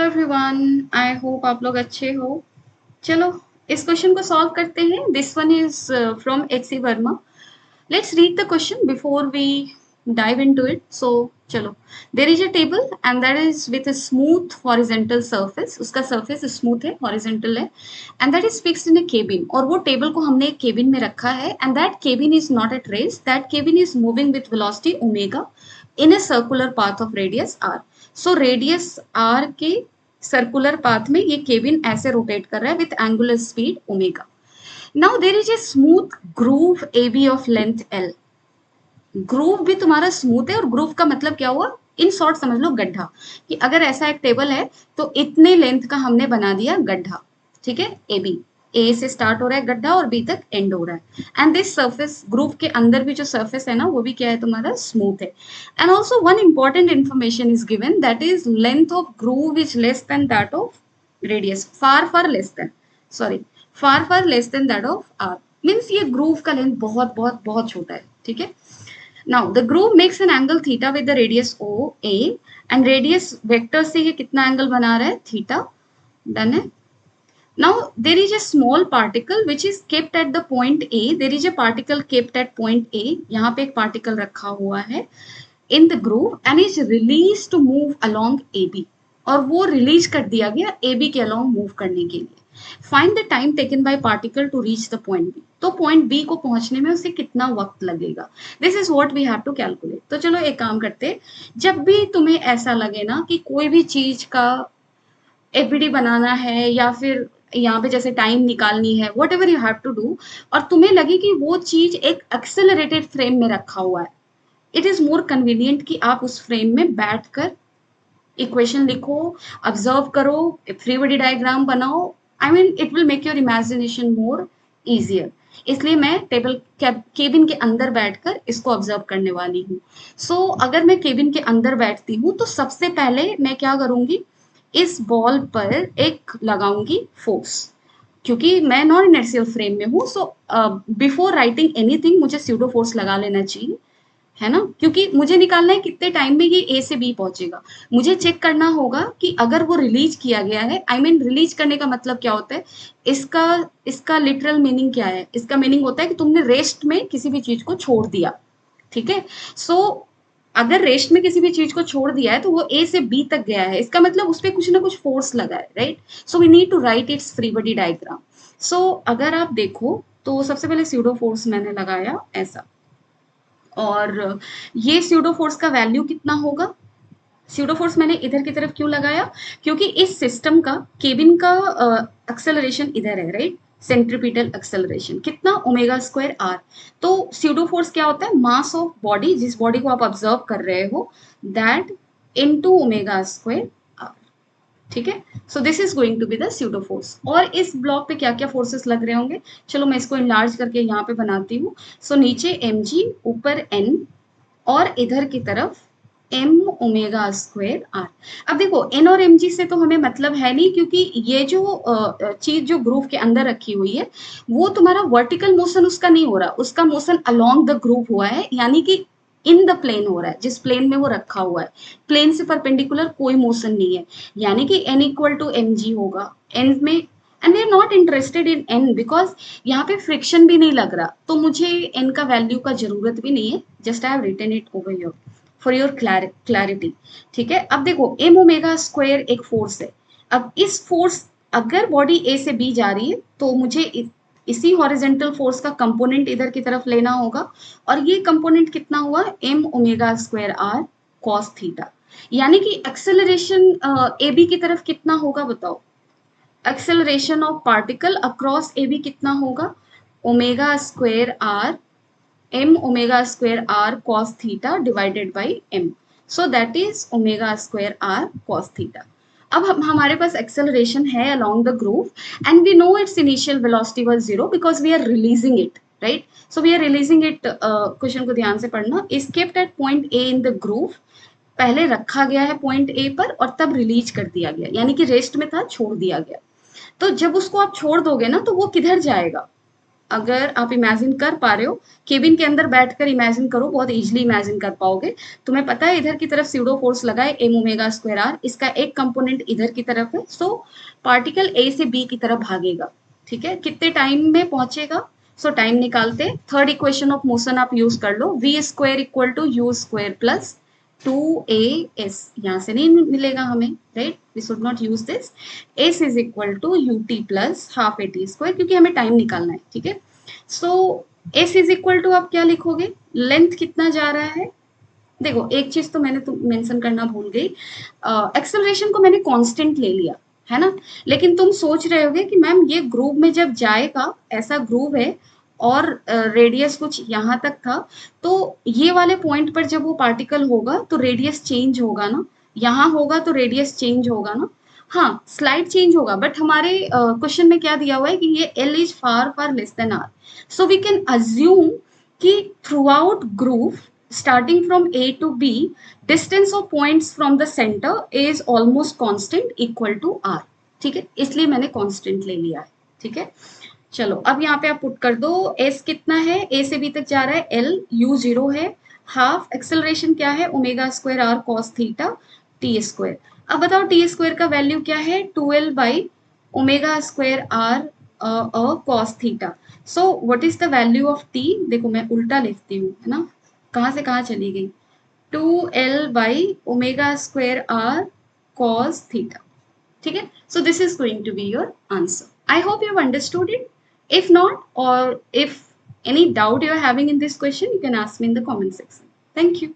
Everyone, I hope आप लोग अच्छे हो। चलो इस क्वेश्चन को सॉल्व करते हैं। This one is from H C Verma. Let's read the question before we dive into it. So चलो, there is a table and that is with a smooth horizontal surface. उसका surface smooth है, horizontal है, and that is fixed in a cabin. और वो table को हमने एक cabin में रखा है and that cabin is not at rest. That cabin is moving with velocity omega in a circular path of radius r. So radius r के circular path में ये केबिन ऐसे रोटेट कर रहा है with angular speed omega. Now there is a smooth groove A B of length L. Groove भी तुम्हारा smooth है और ग्रूव का मतलब क्या हुआ, इन शॉर्ट समझ लो गड्ढा, कि अगर ऐसा एक टेबल है तो इतने लेंथ का हमने बना दिया गड्ढा. ठीक है, ए बी, ए से स्टार्ट हो रहा है गड्ढा और बी तक एंड हो रहा है. एंड दिस सर्फेस ग्रूव के अंदर भी जो सर्फेस है ना वो भी क्या है तुम्हारा स्मूथ है. And also one important information is given, that is length of groove is less than that of radius. Far less than, sorry, far less than that of R. Means ये groove का length बहुत बहुत बहुत छोटा है. ठीक है. Now the groove makes an angle theta with the radius OA and radius vector से ये कितना एंगल बना रहा है, थीटा. डन है. Now there is a small particle which is kept at the point A. There is a particle kept at point A. यहाँ पे एक पार्टिकल रखा हुआ है in the groove and is released to move along AB. और वो release कर दिया गया AB के along मूव करने के लिए. Find the time taken by particle to reach the point B. तो पॉइंट बी को पहुंचने में उसे कितना वक्त लगेगा. This is what we have to calculate. तो चलो एक काम करते, जब भी तुम्हें ऐसा लगे ना कि कोई भी चीज का एफबीडी बनाना है या फिर यहाँ पे जैसे टाइम निकालनी है, whatever you have to do, और तुम्हें लगे कि वो चीज एक एक्सेलरेटेड फ्रेम में रखा हुआ है, इट इज मोर कन्वीनियंट कि आप उस फ्रेम में बैठ कर इक्वेशन लिखो, ऑब्जर्व करो, फ्री बॉडी डायग्राम बनाओ. I mean, it will make your imagination more easier. इसलिए मैं टेबल केबिन के अंदर बैठकर इसको ऑब्जर्व करने वाली हूँ. सो अगर मैं केबिन के अंदर बैठती हूँ तो सबसे पहले मैं क्या करूंगी, इस बॉल पर एक लगाऊंगी फोर्स, क्योंकि मैं नॉन इनर्शियल फ्रेम में हूँ. सो बिफोर राइटिंग एनीथिंग मुझे स्यूडो फोर्स लगा लेना चाहिए, है ना, क्योंकि मुझे निकालना है कितने टाइम में ये ए से बी पहुंचेगा. मुझे चेक करना होगा कि अगर वो रिलीज किया गया है, आई मीन रिलीज करने का मतलब क्या होता है, इसका लिटरल मीनिंग क्या है. इसका मीनिंग होता है कि तुमने रेस्ट में किसी भी चीज को छोड़ दिया. ठीक है. सो अगर रेस्ट में किसी भी चीज को छोड़ दिया है तो वो ए से बी तक गया है, इसका मतलब उस पर कुछ ना कुछ फोर्स लगा है, right. So we need to write its free body diagram. So अगर आप देखो तो सबसे पहले स्यूडो फोर्स मैंने लगाया ऐसा, और ये स्यूडो फोर्स का वैल्यू कितना होगा. स्यूडो फोर्स मैंने इधर की तरफ क्यों लगाया, क्योंकि इस सिस्टम का केबिन का एक्सेलरेशन इधर है, राइट. सेंट्रीपिटल एक्सेलरेशन कितना, ओमेगा स्क्वायर आर. तो स्यूडो फोर्स क्या होता है, मास ऑफ बॉडी, जिस बॉडी को आप ऑब्जर्व कर रहे हो, that into omega square R. ठीक है. So this is going to be the pseudo force. और इस ब्लॉक पे क्या क्या फोर्सेस लग रहे होंगे, चलो मैं इसको इनलार्ज करके यहाँ पे बनाती हूँ. सो नीचे mg, ऊपर n, और इधर की तरफ m ओमेगा स्क्वायर आर. अब देखो n और mg से तो हमें मतलब है नहीं, क्योंकि ये जो चीज जो ग्रूव के अंदर रखी हुई है वो तुम्हारा वर्टिकल मोशन उसका नहीं हो रहा, उसका मोशन अलोंग द ग्रूव हुआ है, यानी कि इन द प्लेन हो रहा है, जिस प्लेन में वो रखा हुआ है. प्लेन से परपेंडिकुलर कोई मोशन नहीं है, यानी कि n इक्वल टू mg होगा n में. And we are not interested in n because यहाँ पे फ्रिक्शन भी नहीं लग रहा, तो मुझे n का वैल्यू का जरूरत भी नहीं है. Just I have written it over here for your clarity. ठीक है. अब देखो m ओमेगा स्क्वायर एक फोर्स है. अब इस फोर्स, अगर बॉडी a से b जा रही है तो मुझे इसी हॉरिजेंटल फोर्स का कंपोनेंट इधर की तरफ लेना होगा, और ये कंपोनेंट कितना हुआ, m omega square r cos theta. यानी कि एक्सेलरेशन ए बी की तरफ कितना होगा बताओ, acceleration of particle across A B कितना होगा, omega square R m omega square r cos theta divided by m. So that is omega square r cos theta. अब हमारे पास एक्सेलरेशन है along the groove and we know its initial velocity was 0 because we are releasing it, right. So we are releasing it. Question को ध्यान से पढ़ना. is kept at point A in the groove. पहले रखा गया है पॉइंट A पर और तब रिलीज कर दिया गया, यानी कि रेस्ट में था, छोड़ दिया गया. तो जब उसको आप छोड़ दोगे ना तो वो किधर जाएगा, अगर आप इमेजिन कर पा रहे हो, केबिन के अंदर बैठकर इमेजिन करो, बहुत इजीली इमेजिन कर पाओगे। तुम्हें पता है इधर की तरफ स्यूडो फोर्स लगा है एम ओमेगा स्क्वायर आर, इसका एक कंपोनेंट इधर की तरफ है, सो पार्टिकल ए से बी की तरफ भागेगा। ठीक है, कितने टाइम में पहुंचेगा? सो टाइम निकालते, थर्ड इक्वेशन ऑफ मोशन आप यूज कर लो, v square equal to u square plus 2as, यहाँ से नहीं मिलेगा हमें, right, we should not use this. s is equal to ut plus half at square, क्योंकि हमें टाइम निकालना है। ठीक है, so s is equal to आप क्या लिखोगे, लेंथ कितना जा रहा है? देखो एक चीज तो मैंने मेंशन करना भूल गई, एक्सेलरेशन को मैंने कांस्टेंट ले लिया है ना, लेकिन तुम सोच रहे होगे कि मैम ये ग्रूव में जब जाएगा, ऐसा ग्रूव है और रेडियस कुछ यहाँ तक था, तो ये वाले पॉइंट पर जब वो पार्टिकल होगा तो रेडियस चेंज होगा ना, यहाँ होगा तो रेडियस चेंज होगा ना। हाँ, स्लाइड चेंज होगा, बट हमारे क्वेश्चन में क्या दिया हुआ है कि ये L is far far less than R, so we can assume कि throughout groove starting from A to B, distance of points from the center is almost constant equal to R। ठीक है, इसलिए मैंने constant ले लिया है। ठीक है, चलो अब यहाँ पे आप पुट कर दो, S कितना है, A से B तक जा रहा है L, U 0 है, हाफ एक्सेलरेशन क्या है, omega square R cos theta T square. अब बताओ T स्क्वायर का वैल्यू क्या है, 2L by omega square R cos theta. So what is the value of T? देखो मैं उल्टा लिखती हूँ, है ना, कहाँ से कहाँ चली गई, 2L by omega square R cos theta. ठीक है, so this is going to be your answer. I hope you have understood it. If not, or if any doubt you are having in this question, you can ask me in the comment section. Thank you.